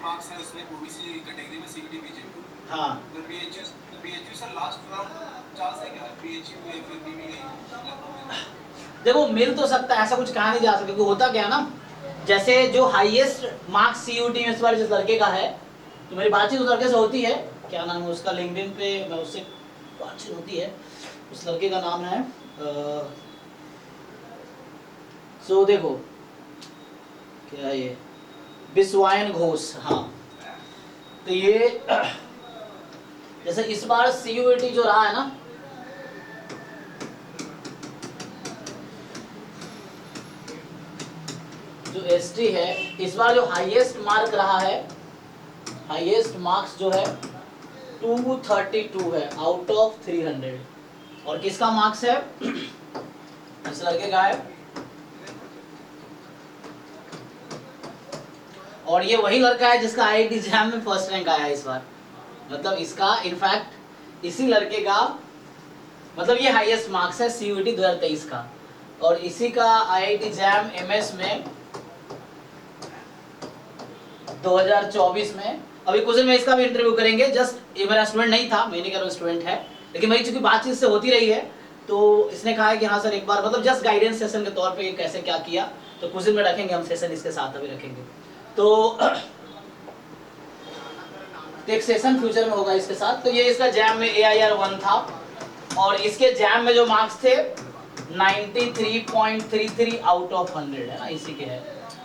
Marks है उसमें OBC category में सीयूटी बीजेपी। हाँ तो BHU sir last round chance है क्या बीएचयू या फिर बीबीआई? देखो मिल तो सकता है, ऐसा कुछ कहा नहीं जा सकता, क्योंकि होता क्या है ना, जैसे जो हाईएस्ट मार्क्स सीयूटी में इस बार जिस लड़के का है, तो मेरी बातचीत उस लड़के से होती है, क्या नाम है उसका, लिंक्डइन पे मैं उससे बातचीत होती है, उस लड़के का नाम है सो देखो क्या है ये, बिस्वायन घोष। हाँ तो ये जैसे इस बार सीयूटी जो रहा है ना, जो एसटी है, इस बार जो हाईएस्ट मार्क रहा है, हाईएस्ट मार्क्स जो है 232 है आउट ऑफ 300। और किसका मार्क्स है? इस लड़के का है, और ये वही लड़का है जिसका आईआईटी एग्जाम में फर्स्ट रैंक आया इस बार। मतलब इसका इनफैक्ट इसी लड़के का, मतलब ये हाईएस्ट मार्क्स है सीयूटी 2023 का, और इसी का आईआईटी एग्जाम एमएस में 2024 में। अभी कुछ दिन में इसका भी इंटरव्यू करेंगे। जस्ट ये मेरा स्टूडेंट नहीं था, मैं नहीं कह रहा हूँ स्टूडेंट है, लेकिन भाई चूंकि बातचीत से होती रही है तो इसने कहा है कि हाँ सर एक बार, मतलब जस्ट गाइडेंस सेशन के तौर पे कैसे क्या किया, तो कुछ दिन में रखेंगे हम सेशन इसके साथ, अभी रखेंगे तो एक सेशन फ्यूचर में होगा इसके साथ। तो ये इसका जैम में AIR 1 था, और इसके जैम में जो मार्क्स थे 93.33 आउट ऑफ 100 है ना, इसी के है।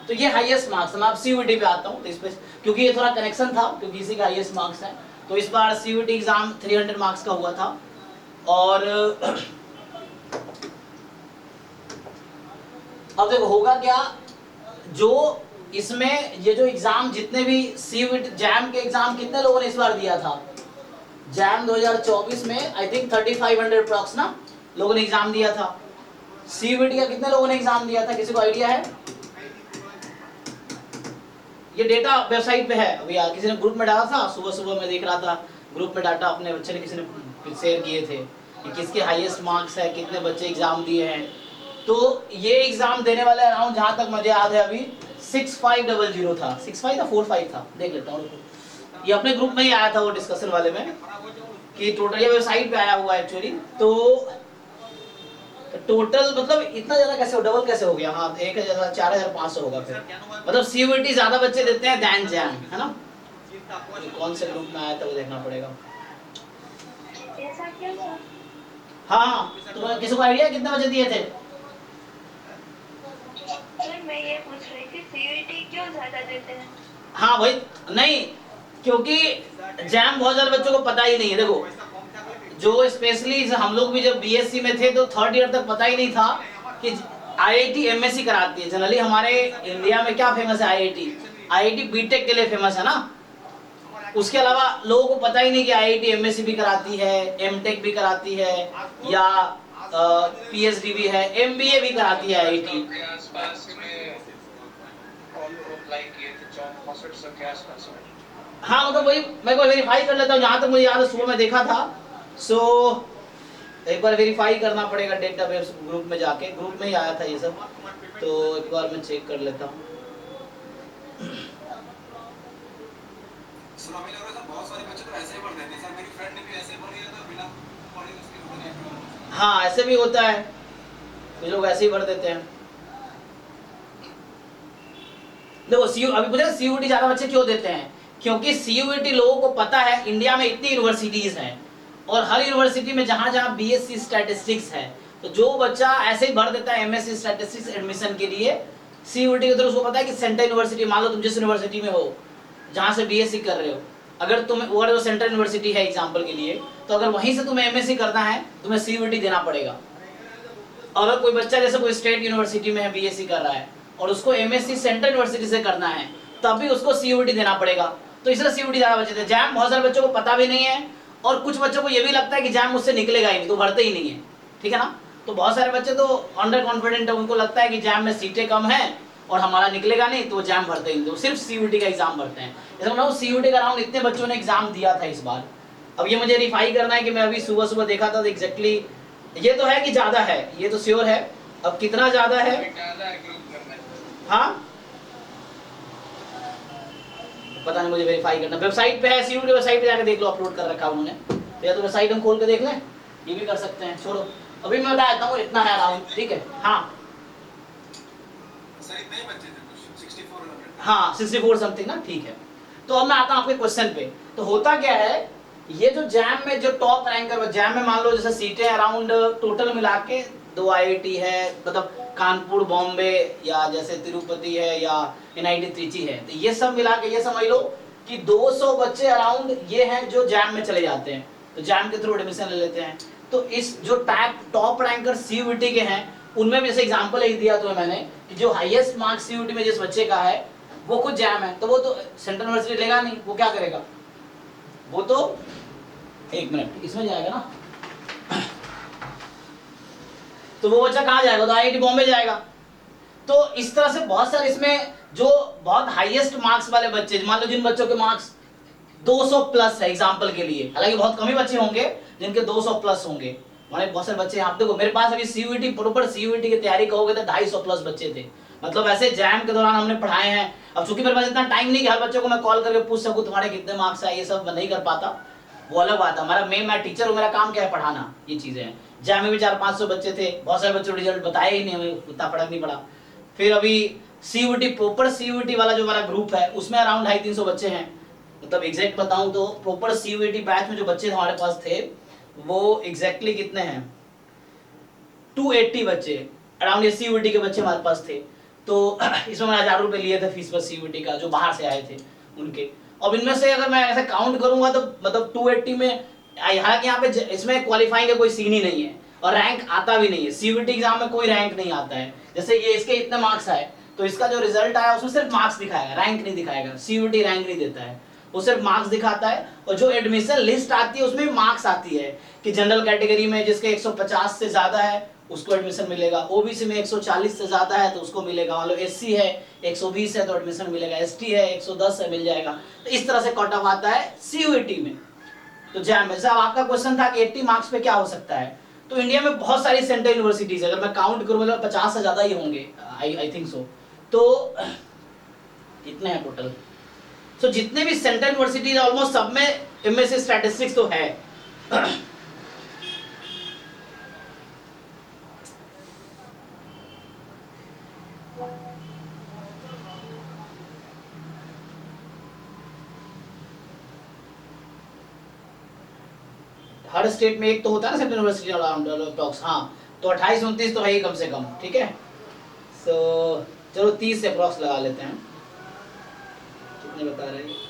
तो ये हाईएस्ट मार्क्स है। मैं अब सीयूटी पे आता हूँ, तो इस पे क्योंकि ये थोड़ा कनेक्शन था, क्योंकि इसी का हाईएस्ट मार्क्स है। तो इस बार सीयूटी एग्जाम 300 मार्क्स का हुआ था, और अब देखो होगा क्या, जो इसमें ये जो एग्जाम जितने भी सीयूटी जैम के एग्जाम कितने लोगों ने इस बार दिया था, जैम 2024 में आई थिंक 3500 अप्रॉक्स ना लोगों ने एग्जाम दिया था। सीयूटी का कितने लोगों ने एग्जाम दिया था, किसी को आइडिया है? ये डेटा वेबसाइट पे है, अभी किसी ने ग्रुप में डाला था, सुबह सुबह मैं देख रहा था ग्रुप में डाटा अपने बच्चे ने किसी ने शेयर किए थे कि किसके हाईएस्ट मार्क्स है, कितने बच्चे एग्जाम दिए हैं। तो ये एग्जाम देने वाले अराउंड, जहां तक मुझे याद है अभी 6500 था, 65 था 45 था, देख लेता हूँ। ये अपने ग्रुप में ही आया था वो डिस्कशन वाले में, कि टोटल ये वेबसाइट पे आया हुआ है एक्चुअली। तो टोटल मतलब इतना ज्यादा कैसे हो, डबल कैसे हो गया? हाँ 4500 होगा फिर, मतलब सीयूटी ज्यादा बच्चे देते हैं दैन जैम, है ना। कौन से ग्रुप में आया था वो देखना पड़ेगा। हाँ तो किसी को आइडिया कितने बच्चे दिए थे? मैं ये पूछ रही थी सीयूटी क्यों ज्यादा देते हैं? हाँ भाई नहीं, क्योंकि जैम बहुत सारे बच्चों को पता ही नहीं है। देखो जो स्पेशली हम लोग भी जब बीएससी में थे तो थर्ड ईयर तक पता ही नहीं था कि आईआईटी एमएससी कराती है। जनरली हमारे इंडिया में क्या फेमस है, आईआईटी बीटेक के लिए फेमस है ना। उसके अलावा लोगों को पता ही नहीं कि आईआईटी एमएससी भी कराती है, एमटेक भी कराती है, या पीएचडी भी है, एमबीए भी कराती है आईआईटी। हाँ मतलब वही मैं को वेरीफाई कर लेता हूँ, जहाँ तक मुझे याद है सुबह में देखा था। सो एक बार वेरीफाई करना पड़ेगा डेटाबेस ग्रुप में जाके, ग्रुप में ही आया था ये सब, तो एक बार मैं चेक कर लेता हूँ। बहुत सारे बच्चे तो ऐसे ही पढ़ देते हैं सर, मेरी फ्रेंड ने भी ऐसे पढ़ लिया था बिना पढ़े उसके। हाँ ऐसे भी होता है, कुछ लोग ऐसे ही भर देते हैं। देखो अभी पूछा सीयूटी ज्यादा बच्चे क्यों देते हैं, क्योंकि सीयूटी लोगों को पता है इंडिया में इतनी यूनिवर्सिटीज हैं, और हर यूनिवर्सिटी में जहां जहां बीएससी स्टैटिस्टिक्स है, तो जो बच्चा ऐसे ही भर देता है एमएससी स्टैटिस्टिक्स एडमिशन के लिए सीयूटी के थ्रू, उसको पता है कि सेंट्रल यूनिवर्सिटी, मान लो तुम जिस यूनिवर्सिटी में हो जहां से बीएससी कर रहे हो, अगर तुम वो सेंट्रल यूनिवर्सिटी है एग्जाम्पल के लिए, तो अगर वहीं से तुम्हें एमएससी करना है तुम्हें सीयूटी देना पड़ेगा। और अगर कोई बच्चा जैसे कोई स्टेट यूनिवर्सिटी में है बीएससी कर रहा है और उसको एमएससी सेंट्रल यूनिवर्सिटी से करना है, तब भी उसको सीयूटी देना पड़ेगा। तो इसलिए सीयूटी ज्यादा बच्चे थे। जैम बहुत सारे बच्चों को पता भी नहीं है, और कुछ बच्चों को ये भी लगता है कि जैम मुझसे निकलेगा ही नहीं, तो भरते ही नहीं है, ठीक है ना। तो बहुत सारे बच्चे तो अंडर कॉन्फिडेंट है, उनको लगता है कि जैम में सीटें कम है और हमारा निकलेगा नहीं, तो वो जैम भरते ही नहीं, तो सिर्फ सीयूटी का एग्जाम भरते हैं। जैसे सीयूटी का अराउंड इतने बच्चों ने एग्जाम दिया था इस बार। अब ये मुझे वेरीफाई करना है कि मैं अभी सुबह सुबह देखा था एग्जैक्टली, ये तो है कि ज्यादा है, ये तो श्योर है। अब कितना ज्यादा है? हाँ पता नहीं, मुझे वेरीफाई करना। वेबसाइट पे है, सीयूटी की वेबसाइट पे जाकर देख लो, अपलोड कर रखा है उन्होंने। तो या तो वेबसाइट हम खोल के देख लें, ये भी कर सकते हैं। छोड़ो, अभी मैं बता देता हूँ इतना है अराउंड, ठीक है। हाँ सर इतने ही बच्चे थे कुछ 64 और 100। हाँ 64 समथिंग ना, ठीक है। तो अब मैं आता हूँ आपके क्वेश्चन पे। तो होता क्या है, ये जो जैम में जो टॉप रैंकर, जैम में मान लो जैसे सीटें अराउंड टोटल मिला के 2 IIT है, मतलब कानपुर बॉम्बे या जैसे तिरुपति है या NIT त्रिची है, तो ये सब मिला के ये समझ लो कि 200 बच्चे अराउंड ये हैं जो जैम में चले जाते हैं, तो जैम के थ्रू एडमिशन ले लेते हैं। तो इस जो टॉप रैंकर CUET के हैं, उनमें भी जैसे एग्जांपल एक दिया तो मैंने कि जो हाईएस्ट मार्क्स CUET में जिस बच्चे का है वो खुद जैम है, तो वो तो सेंट्रल यूनिवर्सिटी लेगा नहीं, वो क्या करेगा, वो तो 1 मिनट इसमें जाएगा ना, तो वो बच्चा कहाँ जाएगा, तो IIT बॉम्बे जाएगा। तो इस तरह से बहुत सारे इसमें जो बहुत हाईएस्ट मार्क्स वाले बच्चे, मान लो जिन बच्चों के मार्क्स 200 प्लस है एग्जांपल के लिए, हालांकि बहुत कम ही बच्चे होंगे जिनके 200 प्लस होंगे, माने बहुत सारे बच्चे आप देखो, मेरे पास अभी CUET प्रॉपर CUET की तैयारी कहोगे तो 250 प्लस बच्चे थे, मतलब ऐसे जैम के दौरान हमने पढ़ाए हैं। अब चूंकि मेरे पास इतना टाइम नहीं कि हर बच्चे को मैं कॉल करके पूछ सकूं तुम्हारे कितने मार्क्स आए, ये सब मैं नहीं कर पाता, वो अलग बात है। हमारा मैं टीचर हूँ, मेरा काम क्या है, पढ़ाना, ये चीजें हैं। जैम में भी 400-500 बच्चे थे, बहुत सारे बच्चों रिजल्ट बताया ही नहीं, हमें उतना फर्क नहीं पड़ा। फिर अभी CUET प्रॉपर CUET वाला जो हमारा ग्रुप है उसमें अराउंड 250-300 बच्चे हैं, मतलब एग्जैक्ट बताऊं तो प्रॉपर CUET बैच में जो बच्चे हमारे पास थे वो एग्जैक्टली कितने हैं, 280 बच्चे अराउंड, ये CUET के बच्चे हमारे पास थे। तो इसमें मैंने 1000 रुपये लिए थे फीस पर CUET का, जो बाहर से आए थे उनके। अब इनमें से अगर मैं ऐसे काउंट करूंगा तो मतलब 280 में, हालांकि यहाँ पे इसमें क्वालिफाइंग का कोई सीन ही नहीं है और रैंक आता भी नहीं है, CUET एग्जाम में कोई रैंक नहीं आता है। जैसे ये इसके इतने मार्क्स आए तो इसका जो रिजल्ट आया उसमें सिर्फ मार्क्स दिखाएगा, रैंक नहीं दिखाएगा, CUET रैंक नहीं देता है, वो सिर्फ मार्क्स दिखाता है। और जो एडमिशन लिस्ट आती है उसमें मार्क्स आती है कि जनरल कैटेगरी में जिसके 150 से ज्यादा है उसको एडमिशन मिलेगा, ओबीसी में 140 से ज्यादा है तो उसको मिलेगा, मान लो SC है 120 है तो एडमिशन मिलेगा, ST है 110 है मिल जाएगा। तो इस तरह से कट ऑफ आता है CUET में। तो जैम में साहब आपका क्वेश्चन था कि 80 मार्क्स पे क्या हो सकता है, तो इंडिया में बहुत सारी सेंट्रल यूनिवर्सिटीज, अगर मैं काउंट करूं मतलब 50 से ज्यादा ही होंगे, आई थिंक सो। तो कितने हैं टोटल, सो जितने भी सेंट्रल यूनिवर्सिटीज ऑलमोस्ट सब में MSc स्टैटिस्टिक्स तो है। हर स्टेट में एक तो होता है ना सेंट्रल यूनिवर्सिटी अराउंड टॉक्स, हाँ, तो 28-29 तो है ही कम से कम, ठीक है। सो चलो 30 से अप्रॉक्स लगा लेते हैं, कितने बता रहे हैं,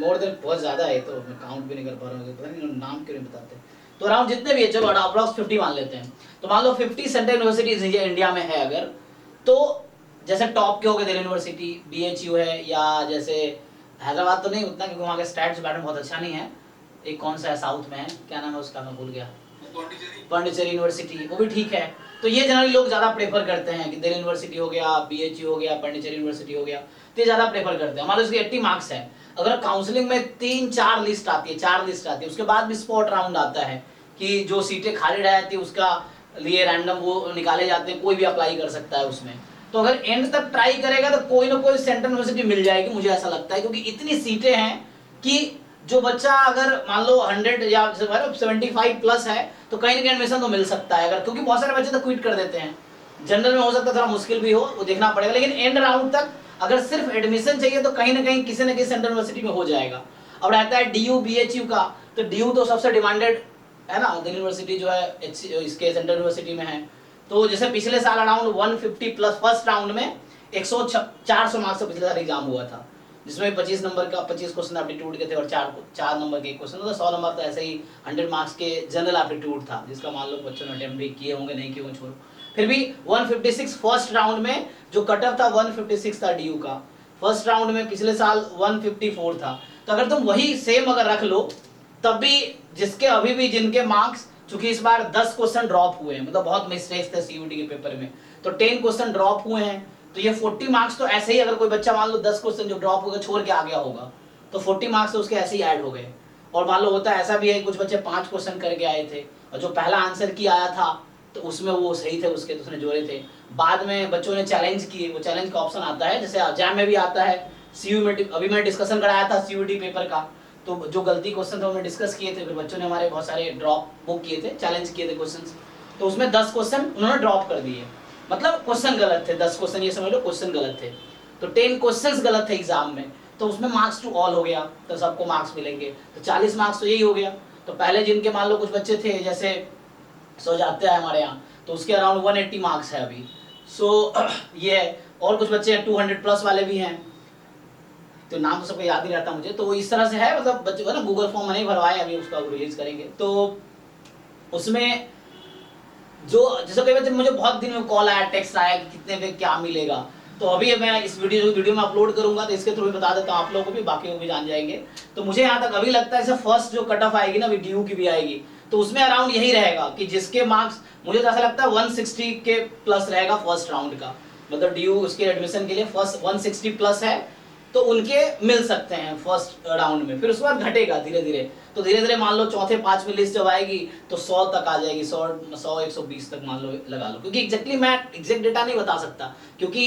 मोर देन बहुत ज्यादा है, तो मैं काउंट भी नहीं कर पा रहा हूँ, पता नहीं नाम क्यों नहीं बताते। तो अराउंड जितने भी है, चलो अप्रॉक्स 50 मान लेते हैं। तो मान लो 50 सेंट्रल यूनिवर्सिटीज इंडिया में है अगर, तो जैसे टॉप के हो गए दिल्ली यूनिवर्सिटी, BHU है, या जैसे हैदराबाद तो नहीं उतना क्योंकि वहाँ के स्टैट्स बैटर्न बहुत अच्छा नहीं है, एक कौन सा है साउथ में है, क्या नाम है उसका मैं भूल गया, पांडिचेरी यूनिवर्सिटी, वो भी ठीक है। तो ये जनरली लोग ज्यादा प्रेफर करते हैं कि दिल्ली यूनिवर्सिटी हो गया, BHU हो गया, पांडिचेरी यूनिवर्सिटी हो गया, तो ये ज्यादा प्रेफर करते हैं। हमारे उसके 80 मार्क्स है, अगर काउंसलिंग में 3-4 लिस्ट आती है, 4 लिस्ट आती है, उसके बाद भी स्पॉट राउंड आता है कि जो सीटें खाली रह जाती है उसका लिए रैंडम वो निकाले जाते हैं, कोई भी अप्लाई कर सकता है उसमें। तो अगर एंड तक ट्राई करेगा तो कोई ना कोई सेंट्रल यूनिवर्सिटी मिल जाएगी, मुझे ऐसा लगता है, क्योंकि इतनी सीटें हैं कि जो बच्चा अगर मान लो 100 या 75 प्लस है तो कहीं ना कहीं एडमिशन तो मिल सकता है, अगर, क्योंकि बहुत सारे बच्चे तो क्विट कर देते हैं। जनरल में हो सकता है थोड़ा मुश्किल भी हो, वो देखना पड़ेगा, लेकिन एंड राउंड तक अगर सिर्फ एडमिशन चाहिए तो कहीं ना कहीं किसी न किसी सेंट्रल यूनिवर्सिटी में हो जाएगा। अब रहता है DU BHU का, तो DU तो सबसे डिमांडेड है ना, दिल्ली यूनिवर्सिटी जो है इसके सेंट्रल यूनिवर्सिटी में है। तो जैसे पिछले साल अराउंड 150 प्लस फर्स्ट राउंड में 400 मार्क्स का पिछले साल एग्जाम हुआ था, जिसमें 25 नंबर का 25 क्वेश्चन एप्टीट्यूड के थे और 4 नंबर के क्वेश्चन, तो 100 नंबर तो ऐसे ही 100 मार्क्स के जनरल एप्टीट्यूड था, जिसका मान लो बच्चों ने अटेम्प्ट भी किए होंगे, नहीं किए होंगे छोड़ो। फिर भी 156 फर्स्ट राउंड में जो कट ऑफ था 156 था DU का, फर्स्ट राउंड में पिछले साल 154 था। तो अगर तुम वही सेम अगर रख लो तब भी जिसके अभी भी जिनके मार्क्स, चूंकि इस बार 10 क्वेश्चन ड्रॉप हुए हैं, मतलब बहुत मिस्टेक्स थे CUET के पेपर में, तो 10 क्वेश्चन ड्रॉप हुए हैं, तो ये 40 मार्क्स तो ऐसे ही, अगर कोई बच्चा मान लो 10 क्वेश्चन जो ड्रॉप होगा छोड़ के आ गया होगा तो 40 मार्क्स तो उसके ऐसे ही ऐड हो गए। और मान लो होता है ऐसा भी है कुछ बच्चे 5 क्वेश्चन करके आए थे और जो पहला आंसर की आया था तो उसमें वो सही थे उसके, तो उसने जोड़े थे। बाद में बच्चों ने चैलेंज किए, वो चैलेंज का ऑप्शन आता है जैसे एग्जाम में भी आता है, सीयू में अभी मैं डिस्कशन कराया था सीयूटी पेपर का, तो जो गलती क्वेश्चन थे उन्होंने डिस्कस किए थे, फिर बच्चों ने हमारे बहुत सारे ड्रॉप वो किए थे, चैलेंज किए थे क्वेश्चन, तो उसमें 10 क्वेश्चन उन्होंने ड्रॉप कर दिए, मतलब क्वेश्चन गलत थे, 10 क्वेश्चन ये समझ लो क्वेश्चन गलत थे, तो 10 क्वेश्चन गलत थे एग्जाम में, तो उसमें मार्क्स टू ऑल हो गया, तो सबको मार्क्स मिलेंगे, तो 40 मार्क्स तो यही हो गया। तो पहले जिनके मान लो कुछ बच्चे थे जैसे सो जाते हैं हमारे यहाँ, तो उसके अराउंड 180 मार्क्स है अभी, सो ये है। और कुछ बच्चे 200 प्लस वाले भी हैं, तो नाम तो सबको याद नहीं रहता मुझे, तो इस तरह से है, मतलब बच्चे को ना गूगल फॉर्म नहीं भरवाए अभी, उसका रिलीज करेंगे, तो उसमें जो जैसे कई बच्चे मुझे बहुत दिन में कॉल आया, टेक्स्ट आया कि कितने पे क्या मिलेगा, तो अभी मैं इस वीडियो में अपलोड करूंगा तो इसके थ्रू भी बता देता हूँ आप लोगों को भी, बाकी लोग भी जान जाएंगे। तो मुझे यहाँ तक अभी लगता है फर्स्ट जो कट ऑफ आएगी ना ड्यू की भी आएगी, तो उसमें अराउंड यही रहेगा कि जिसके मार्क्स मुझे तो ऐसा लगता है 160 के प्लस रहेगा फर्स्ट राउंड का, मतलब ड्यू उसके एडमिशन के लिए फर्स्ट 160 प्लस है तो उनके मिल सकते हैं फर्स्ट राउंड में, फिर उसके बाद घटेगा धीरे धीरे, तो धीरे धीरे मान लो चौथे 5 में लिस्ट जब आएगी तो 100 तक आ जाएगी, 100 120 तक मान लो लगा लो, क्योंकि एग्जैक्टली मैं एग्जैक्ट डेटा नहीं बता सकता, क्योंकि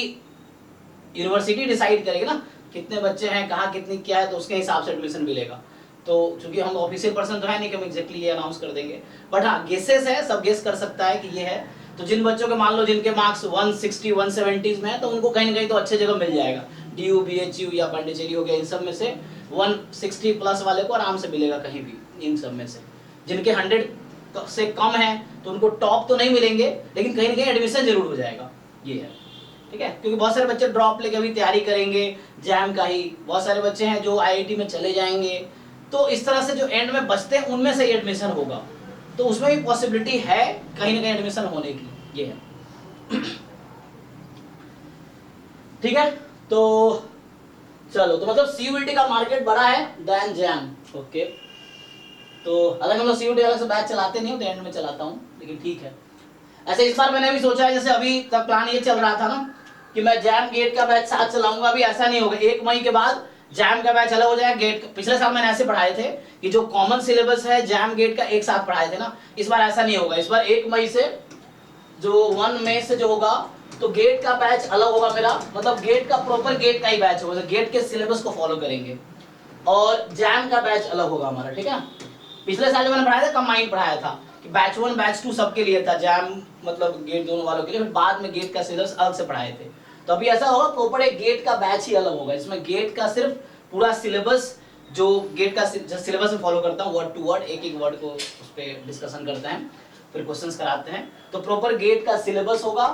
यूनिवर्सिटी डिसाइड करेगी ना कितने बच्चे हैं, कहाँ कितनी क्या है, तो उसके हिसाब से एडमिशन मिलेगा। तो चूंकि हम ऑफिशियल पर्सन तो है नहीं कि हम एग्जैक्टली ये अनाउंस कर देंगे, बट हाँ गेसेस है, सब गेस कर सकता है कि ये है। तो जिन बच्चों के मान लो जिनके मार्क्स 160 170 में है तो उनको कहीं ना कहीं तो अच्छे जगह मिल जाएगा, DU BHU या पांडिचेरी हो गया, इन सब में से 160 प्लस वाले को आराम से मिलेगा कहीं भी इन सब में से। जिनके 100 से कम है तो उनको टॉप तो नहीं मिलेंगे, लेकिन कहीं ना कहीं एडमिशन जरूर हो जाएगा, ये है, ठीक है। क्योंकि बहुत सारे बच्चे ड्रॉप लेके अभी तैयारी करेंगे जैम का ही, बहुत सारे बच्चे हैं जो IIT में चले जाएंगे, तो इस तरह से जो एंड में बचते हैं उनमें से एडमिशन होगा, तो उसमें भी पॉसिबिलिटी है कहीं ना कहीं एडमिशन होने की, ये है। ठीक है, तो चलो, तो मतलब CUET का मार्केट बड़ा है देन जैम, ओके। तो अगर हम लोग CUET अलग से बैच चलाते नहीं हो तो एंड में चलाता हूँ, लेकिन ठीक है। ऐसे इस बार मैंने भी सोचा है, जैसे अभी तक प्लान ये चल रहा था ना कि मैं जैम गेट का बैच साथ चलाऊंगा, अभी ऐसा नहीं होगा, 1 मई के बाद जैम का बैच अलग हो जाएगा, गेट का। पिछले साल मैंने ऐसे पढ़ाए थे कि जो कॉमन सिलेबस है जैम गेट का एक साथ पढ़ाए थे ना, इस बार ऐसा नहीं होगा। इस बार 1 मई से जो 1 मई से जो होगा तो गेट का बैच अलग होगा मेरा, मतलब गेट का प्रॉपर गेट का ही बैच होगा, गेट के सिलेबस को फॉलो करेंगे, और जैम का बैच अलग होगा हमारा, ठीक है। पिछले साल जो मैंने पढ़ाया था कंबाइंड पढ़ाया था कि बैच 1 बैच 2 सबके लिए था, जैम मतलब गेट दोनों वालों के लिए, फिर बाद में गेट का सिलेबस अलग से पढ़ाए थे। तो अभी ऐसा होगा प्रॉपर एक गेट का बैच ही अलग होगा, इसमें गेट का सिर्फ पूरा सिलेबस, जो गेट का सिलेबस में फॉलो करता हूँ वर्ड टू वर्ड, एक एक वर्ड को उस पर डिस्कशन करते हैं, फिर क्वेश्चंस कराते हैं, तो प्रॉपर गेट का सिलेबस होगा,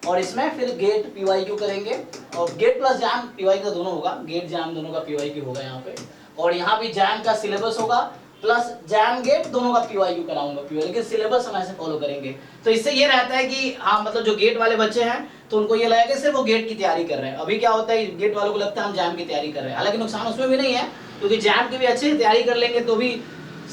और इसमें फिर गेट PYQ करेंगे, और गेट प्लस जैम PYQ का दोनों होगा, गेट जैम दोनों का PYQ होगा यहाँ पे, और यहाँ भी जैम का सिलेबस होगा प्लस जैम गेट दोनों का PYQ कराऊंगा, लेकिन सिलेबस हम ऐसे फॉलो करेंगे। तो इससे ये रहता है कि हाँ, मतलब जो गेट वाले बच्चे हैं तो उनको ये लगेगा सिर्फ वो गेट की तैयारी कर रहे हैं। अभी क्या होता है, गेट वालों को लगता है हम जैम की तैयारी कर रहे हैं, हालांकि नुकसान उसमें भी नहीं है, क्योंकि जैम की भी अच्छे से तैयारी कर लेंगे तो भी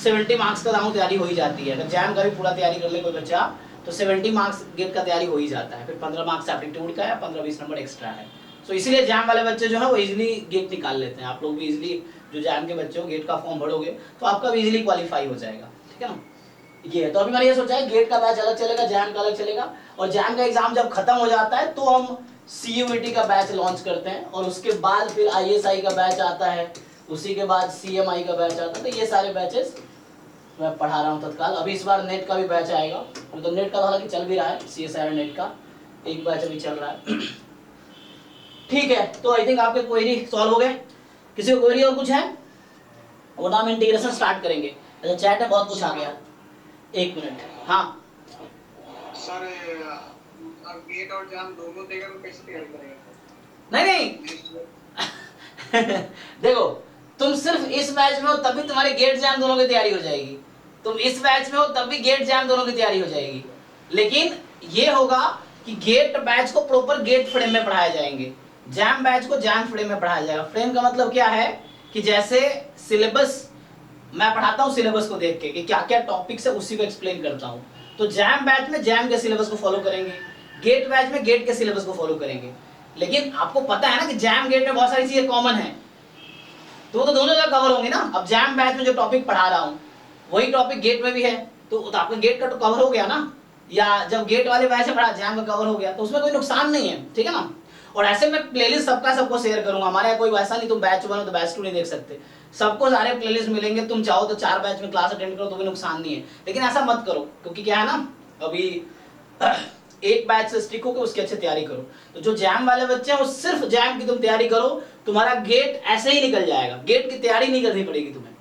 70 मार्क्स का दाऊ तैयारी हो ही जाती है। अगर जैम का भी पूरा तैयारी कर ले कोई बच्चा तो 70 मार्क्स गेट का तैयारी हो ही जाता है, फिर 15 मार्क्स एप्टीट्यूड का है, 15-20 नंबर एक्स्ट्रा है। तो इसीलिए जैम वाले बच्चे जो है वो इजीली गेट निकाल लेते हैं। आप लोग भी इजीली, जो जैम के बच्चे हो, गेट का फॉर्म भरोगे तो आपका भी इजीली क्वालिफाई हो जाएगा, ठीक है ना। ये है, तो अभी मैंने ये सोचा है गेट का बैच अलग चलेगा, जैम का अलग चलेगा, और जैम का एग्जाम जब खत्म हो जाता है तो हम CUET का बैच लॉन्च करते हैं, और उसके बाद फिर ISI का बैच आता है, उसी के बाद CMI का बैच आता है। तो ये सारे बैचेस मैं पढ़ा रहा हूँ तत्काल। अभी इस बार नेट का भी बैच आएगा, तो नेट का हालांकि चल भी रहा है, CSIR नेट का एक बैच अभी चल रहा है। ठीक है, तो आई थिंक आपके क्वेरी सॉल्व हो गए। किसी को क्वेरी और कुछ है, वो नाम इंटीग्रेशन स्टार्ट करेंगे। अच्छा, चैट में बहुत कुछ आ गया, 1 मिनट। हाँ सर, अब गेट और जैम दोनों देगा तो कैसे तैयारी करेंगे? नहीं देखो, तुम सिर्फ इस बैच में हो तभी तुम्हारे गेट जैम दोनों की तैयारी हो जाएगी, तुम इस बैच में हो तब भी गेट जैम दोनों की तैयारी हो जाएगी। लेकिन ये होगा कि गेट बैच को प्रॉपर गेट फ्रेम में पढ़ाए जाएंगे, जैम बैच को जैम फ्रेम में पढ़ाया जाएगा। फ्रेम का मतलब क्या है कि जैसे सिलेबस मैं पढ़ाता हूँ, सिलेबस को देख के कि क्या क्या टॉपिक्स है उसी को एक्सप्लेन करता हूँ। तो जैम बैच में जैम के सिलेबस को फॉलो करेंगे, गेट बैच में गेट के सिलेबस को फॉलो करेंगे। लेकिन आपको पता है ना कि जैम गेट में बहुत सारी चीजें कॉमन है, तो वो तो दोनों जगह कवर होंगे ना। अब जैम बैच में जो टॉपिक पढ़ा रहा हूँ वही टॉपिक गेट में भी है, तो आपका गेट का तो कवर हो गया ना, या जब गेट वाले बैच में पढ़ा जैम का कवर हो गया, तो उसमें कोई नुकसान नहीं है, ठीक है ना। और ऐसे मैं प्लेलिस्ट सबको शेयर करूंगा, हमारे यहाँ कोई वैसा नहीं तुम बैच 1 हो तो बैच 2 नहीं देख सकते, सबको सारे प्लेलिस्ट मिलेंगे। तुम चाहो तो 4 बैच में क्लास अटेंड करो तो भी नुकसान नहीं है, लेकिन ऐसा मत करो, क्योंकि क्या है ना, अभी एक बैच से स्टिक होकर उसकी अच्छी तैयारी करो। तो जो जैम वाले बच्चे हैं वो सिर्फ जैम की तुम तैयारी करो, तुम्हारा गेट ऐसे ही निकल जाएगा, गेट की तैयारी नहीं करनी पड़ेगी तुम्हें,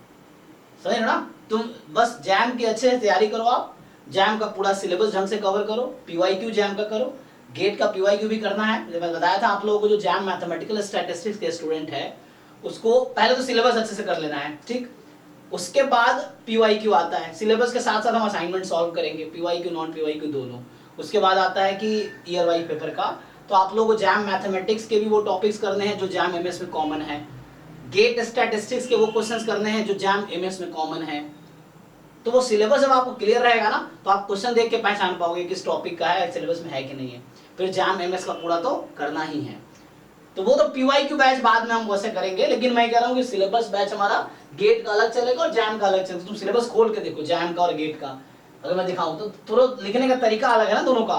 समझ रहे ना। तुम बस जैम की अच्छे से तैयारी करो, आप जैम का पूरा सिलेबस ढंग से कवर करो, पीवाईक्यू जैम का करो, गेट का पीवाईक्यू भी करना है। जब मैं बताया था आप लोगों को, जो जैम मैथमेटिकल स्टैटिस्टिक्स के स्टूडेंट है उसको पहले तो सिलेबस अच्छे से कर लेना है, ठीक, उसके बाद पीवाईक्यू आता है। सिलेबस के साथ साथ हम असाइनमेंट सॉल्व करेंगे, पीवाईक्यू नॉन पीवाईक्यू दोनों। उसके बाद आता है कि ईयर वाइज पेपर का, तो आप लोगों को जैम मैथमेटिक्स के भी वो टॉपिक्स करने हैं जो जैम एमएस में कॉमन है, गेट स्टैटिस्टिक्स के वो क्वेश्चंस करने हैं जो जैम एमएस में कॉमन है। तो वो सिलेबस जब आपको क्लियर रहेगा ना, तो आप क्वेश्चन देख के पहचान पाओगे किस टॉपिक का है, सिलेबस में है कि नहीं है। फिर जैम एमएस का पूरा तो करना ही है। तो वो तो पीवाईक्यू बैच बाद में हम वैसे करेंगे, लेकिन मैं कह रहा हूँ कि सिलेबस बैच हमारा गेट का अलग चलेगा और जैम का अलग चलेगा। तुम सिलेबस खोल के देखो जैम का और गेट का, अगर मैं दिखाऊं तो थोड़ा लिखने का तरीका अलग है ना दोनों का,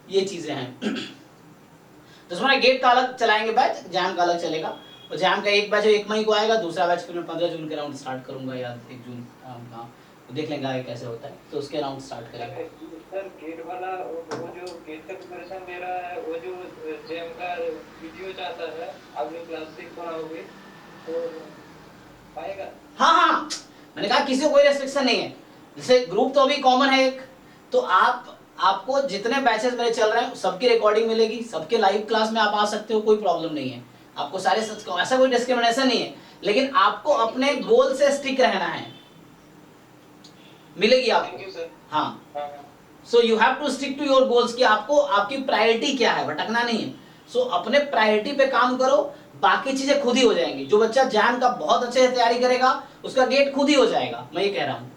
ये चीजें हैं। तो तुम्हारा गेट का अलग चलाएंगे बैच, जैम का अलग चलेगा। और जैम का एक बैच 1 मई को आएगा, दूसरा बैच फिर मैं 15 जून के राउंड स्टार्ट करूंगा, या 1 जून का देख लेंगे आगे कैसे होता है, तो उसके राउंड स्टार्ट करेंगे। सर गेट वाला वो जो गेट का प्रिपरेशन दे रहा है, वो जो जेम का वीडियो चाहता है, आप जो क्लास 6 पढ़ाओगे तो पाएगा? हाँ हाँ, मैंने कहा किसी को कोई रेस्ट्रिक्शन नहीं है, जैसे ग्रुप तो अभी कॉमन है एक, तो आपको जितने बैचेस मेरे चल रहे हैं सबकी रिकॉर्डिंग मिलेगी, सबके लाइव क्लास में आप आ सकते हो, कोई प्रॉब्लम नहीं है आपको, सारे ऐसा कोई डिस्क्रिमिनेशन नहीं है, लेकिन आपको अपने गोल से स्टिक रहना है, मिलेगी आपको। हाँ, so you have to stick to your goals, कि आपको आपकी प्रायोरिटी क्या है, भटकना नहीं है। सो अपने प्रायोरिटी पे काम करो, बाकी चीजें खुद ही हो जाएंगी। जो बच्चा जैम का बहुत अच्छे से तैयारी करेगा उसका गेट खुद ही हो जाएगा, मैं ये कह रहा हूँ,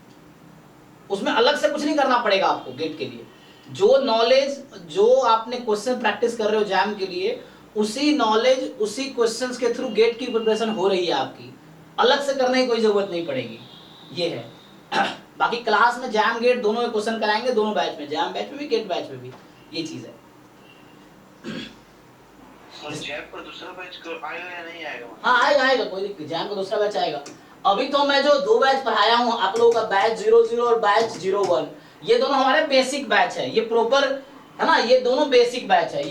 उसमें अलग से कुछ नहीं करना पड़ेगा आपको गेट के लिए। जो नॉलेज, जो आपने क्वेश्चन प्रैक्टिस कर रहे हो जैम के लिए, उसी नॉलेज उसी क्वेश्चंस के थ्रू गेट की प्रिपरेशन हो रही है आपकी, अलग से करने की कोई जरूरत नहीं पड़ेगी, ये है। बाकी क्लास में जैम गेट दोनों में क्वेश्चन कराएंगे, दोनों बैच में, जैम बैच में भी गेट बैच में भी, ये चीज है। और जैम पर दूसरा बैच आएगा या नहीं आएगा? हाँ आएगा, कोई दिक्कत, जैम का दूसरा बैच आएगा। अभी तो मैं जो 2 बैच पढ़ाया हूँ आप लोगों का, बैच 00 और बैच 01, ये दोनों हमारे बेसिक बैच है, ये प्रॉपर है ना, ये दोनों बेसिक बैच है।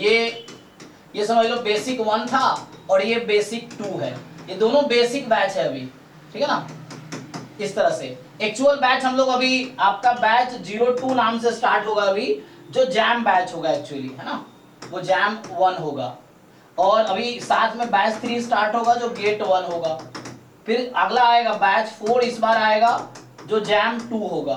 ये समझ लो बेसिक 1 था और ये बेसिक 2 है, ये दोनों बेसिक बैच है अभी, ठीक है ना। इस तरह से एक्चुअल बैच हम लोग अभी, आपका बैच 02 नाम से स्टार्ट होगा अभी, जो जैम बैच होगा एक्चुअली, है ना, वो जैम 1 होगा। और अभी साथ में बैच 3 स्टार्ट होगा जो गेट 1 होगा। फिर अगला आएगा बैच 4 इस बार आएगा जो जैम 2 होगा।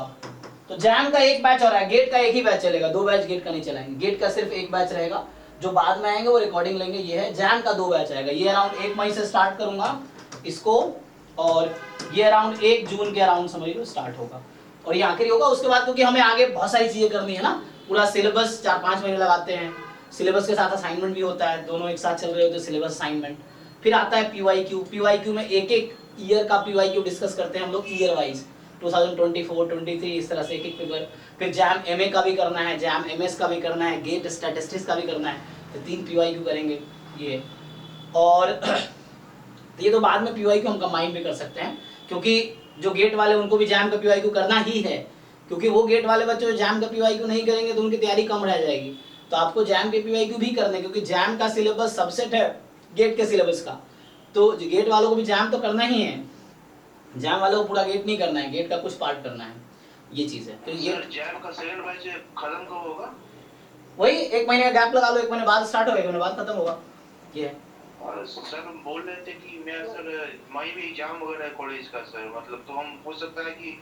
तो जैम का एक बैच हो रहा है, गेट का एक ही बैच चलेगा, 2 बैच गेट का नहीं चलाएंगे, गेट का सिर्फ एक बैच रहेगा, जो बाद में आएंगे वो रिकॉर्डिंग लेंगे। ये है जैम का 2 बैच आएगा, ये अराउंड 1 मई से स्टार्ट करूंगा इसको, और ये अराउंड 1 जून के अराउंड समझ लो स्टार्ट होगा, और ये आखिरी होगा। उसके बाद क्योंकि हमें आगे बहुत सारी चीजें करनी है ना, पूरा सिलेबस 4-5 महीने लगाते हैं, सिलेबस के साथ असाइनमेंट भी होता है, दोनों एक साथ चल रहे होते हैं, सिलेबस असाइनमेंट। फिर आता है पीवाईक्यू, पीवाईक्यू में एक ईयर का पीवाईक्यू डिस्कस करते हैं हम लोग ईयर वाइज, 2024, 23 इस तरह से एक पेपर। फिर जैम एमए का भी करना है, जैम एमएस का भी करना है, गेट स्टैटिस्टिक्स का भी करना है, तो 3 पीवाईक्यू करेंगे ये। और ये तो बाद में पीवाईक्यू हम कंबाइन भी कर सकते हैं, क्योंकि जो गेट वाले उनको भी जैम का पीवाईक्यू करना ही है, क्योंकि वो गेट वाले बच्चे जो जैम का पीवाईक्यू नहीं करेंगे तो उनकी तैयारी कम रह जाएगी। तो आपको जैम के पीवाईक्यू भी करने, क्योंकि जैम का सिलेबस सबसेट है गेट के सिलेबस का, तो गेट वालों को भी जैम तो करना ही है, जैम वालों को पूरा गेट नहीं करना है, गेट का कुछ पार्ट करना है, ये चीज है। तो ये जैम का सेकंड बैच खत्म कब होगा? वही 1 महीने का गैप लगा लो, 1 महीने बाद स्टार्ट होगा, 1 महीने बाद खत्म होगा, ये है। और सर हम बोल रहे थे कि मैं सर मई में एग्जाम वगैरह है कॉलेज का सर, मतलब तो हम हो सकता है कि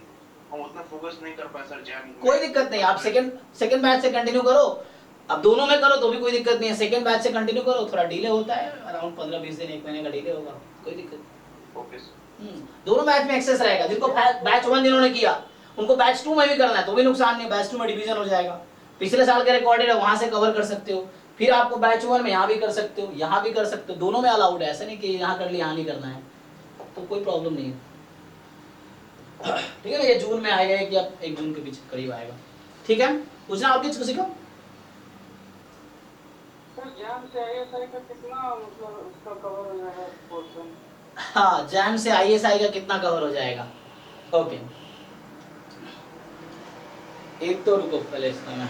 हम उतना फोकस नहीं कर पाए सर जैम। कोई दिक्कत नहीं, आप सेकंड बैच से कंटिन्यू करो, अब दोनों में करो तो भी कोई दिक्कत नहीं है, सेकंड बैच से कंटिन्यू करो, थोड़ा डिले होता है अराउंड 15-20 दिन, 1 महीने का डिले होगा, कोई दिक्कत नहीं। Okay sir. दोनों बैच में एक्सेस रहेगा, जिनको बैच 1 जिन्होंने किया उनको बैच 2 में भी करना है तो भी नुकसान नहीं, बैच 2 में डिवीजन हो जाएगा, पिछले साल के रिकॉर्डेड है वहां से कवर कर सकते हो, फिर आपको बैच 1 में यहाँ भी कर सकते हो, यहाँ भी कर सकते हो, दोनों में अलाउड है, ऐसा नहीं कि यहाँ कर लिया यहाँ नहीं करना है, तो कोई प्रॉब्लम नहीं है। ठीक है ना, ये जून में आएगा कि अब 1 जून के बीच करीब आएगा। ठीक है, पूछना और किसी को? सर जैम से आईएसआई का कितना मतलब उसका कवर हो जाएगा पोर्शन? हाँ, जैम से ISI का कितना कवर हो जाएगा? ओके, एक तो रुको पहले इसका मैं